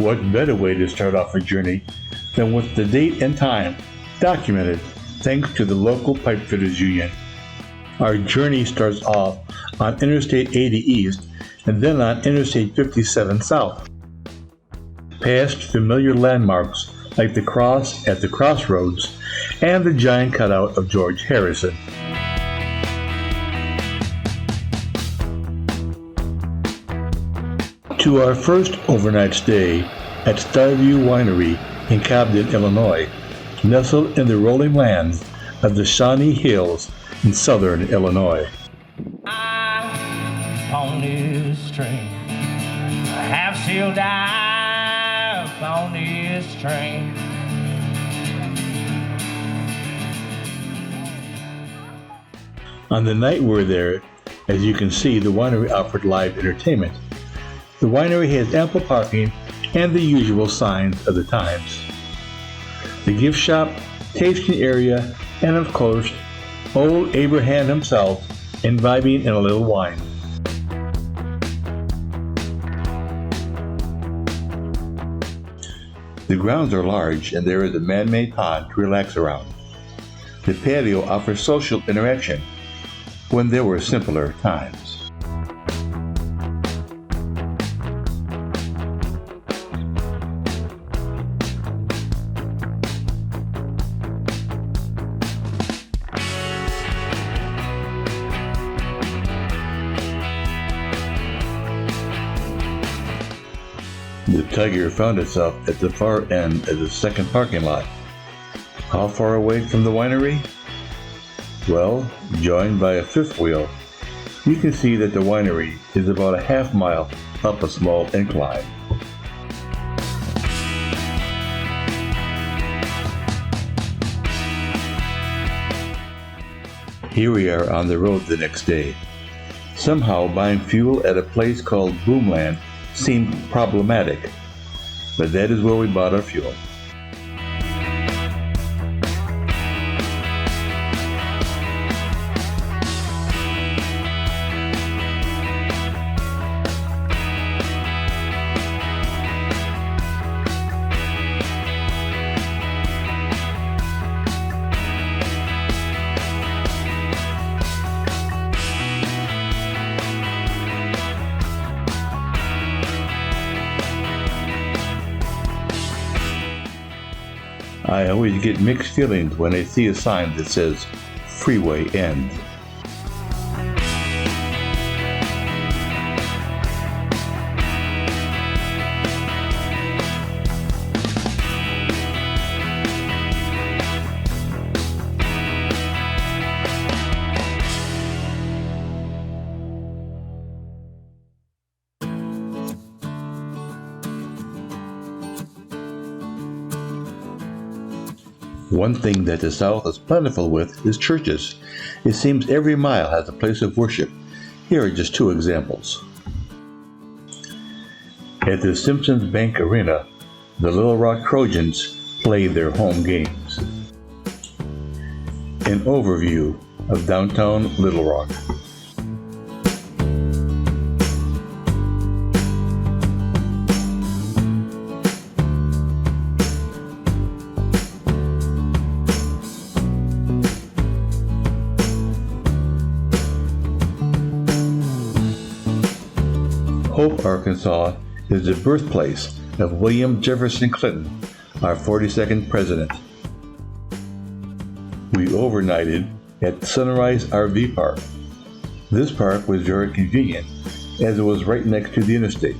What better way to start off a journey than with the date and time documented thanks to the local Pipefitters Union. Our journey starts off on Interstate 80 East and then on Interstate 57 South, past familiar landmarks like the cross at the crossroads and the giant cutout of George Harrison. To our first overnight stay at Starview Winery in Cobden, Illinois, nestled in the rolling lands of the Shawnee Hills in southern Illinois. On this train, I have still dive on this train. On the night we're there, as you can see, the winery offered live entertainment. The winery has ample parking and the usual signs of the times. The gift shop, tasting area, and of course, old Abraham himself imbibing in a little wine. The grounds are large and there is a man-made pond to relax around. The patio offers social interaction when there were simpler times. The Tiger found itself at the far end of the second parking lot. How far away from the winery? Well, joined by a fifth wheel, you can see that the winery is about a half mile up a small incline. Here we are on the road the next day. Somehow buying fuel at a place called Boomland seemed problematic, but that is where we bought our fuel. I always get mixed feelings when I see a sign that says Freeway End. One thing that the South is plentiful with is churches. It seems every mile has a place of worship. Here are just two examples. At the Simpsons Bank Arena, the Little Rock Trojans play their home games. An overview of downtown Little Rock. Hope, Arkansas is the birthplace of William Jefferson Clinton, our 42nd president. We overnighted at Sunrise RV Park. This park was very convenient as it was right next to the interstate,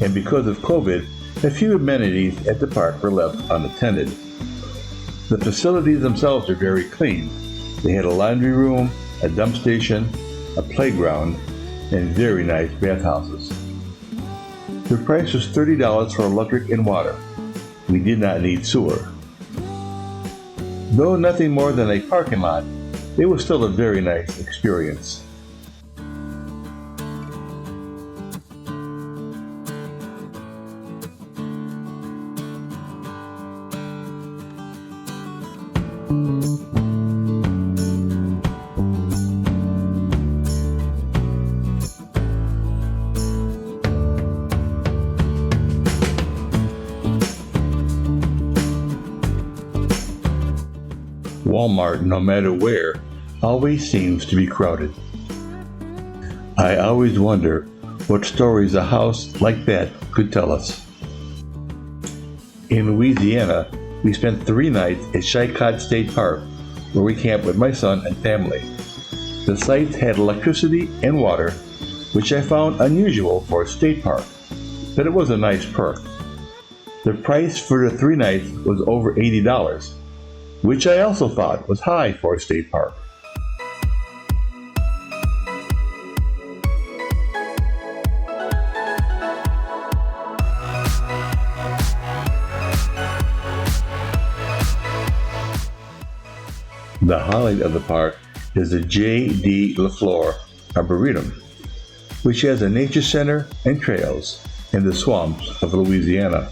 and because of COVID, a few amenities at the park were left unattended. The facilities themselves are very clean. They had a laundry room, a dump station, a playground, and very nice bathhouses. The price was $30 for electric and water. We did not need sewer. Though nothing more than a parking lot, it was still a very nice experience. Walmart, no matter where, always seems to be crowded. I always wonder what stories a house like that could tell us. In Louisiana, we spent 3 nights at Chicot State Park, where we camped with my son and family. The site had electricity and water, which I found unusual for a state park, but it was a nice perk. The price for the 3 nights was over $80, which I also thought was high for a state park. The highlight of the park is the J.D. LaFleur Arboretum, which has a nature center and trails in the swamps of Louisiana.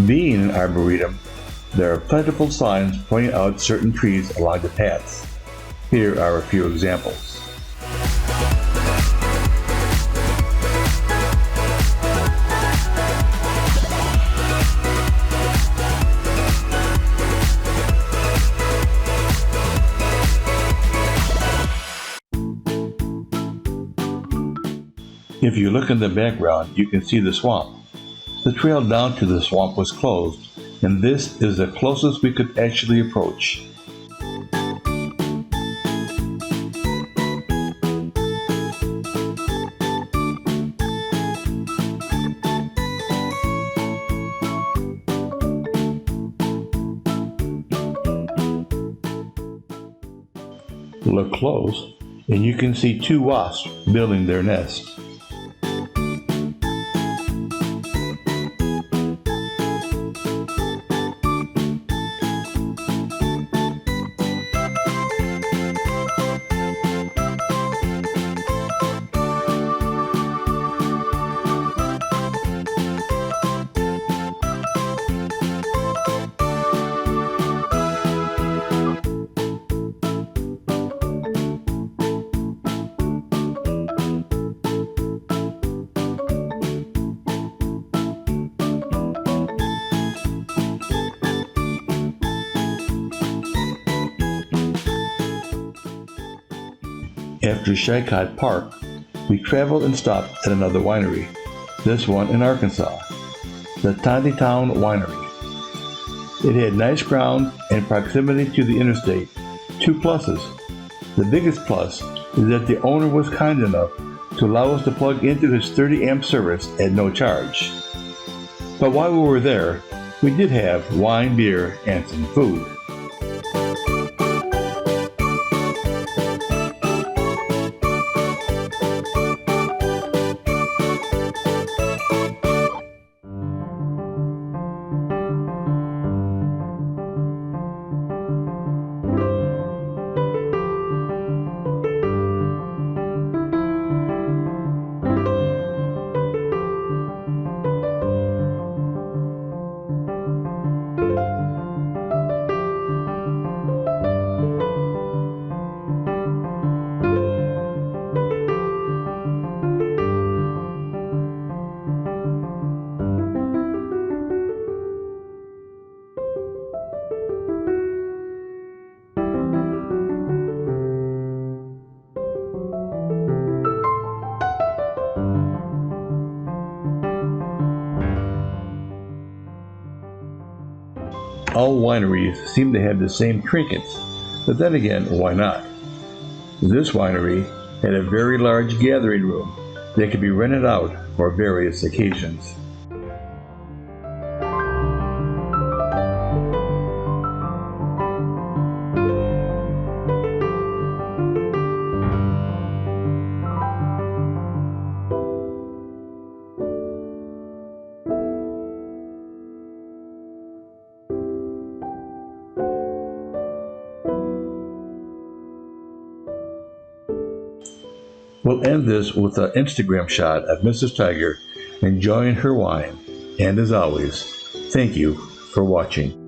Being an arboretum, there are plentiful signs pointing out certain trees along the paths. Here are a few examples. If you look in the background, you can see the swamp. The trail down to the swamp was closed, and this is the closest we could actually approach. Look close, and you can see 2 wasps building their nest. After Chicot Park, we traveled and stopped at another winery, this one in Arkansas, the Tontitown Winery. It had nice ground and proximity to the interstate, 2 pluses. The biggest plus is that the owner was kind enough to allow us to plug into his 30-amp service at no charge. But while we were there, we did have wine, beer, and some food. All wineries seem to have the same trinkets, but then again, why not? This winery had a very large gathering room that could be rented out for various occasions. We'll end this with an Instagram shot of Mrs. Tiger enjoying her wine. And as always, thank you for watching.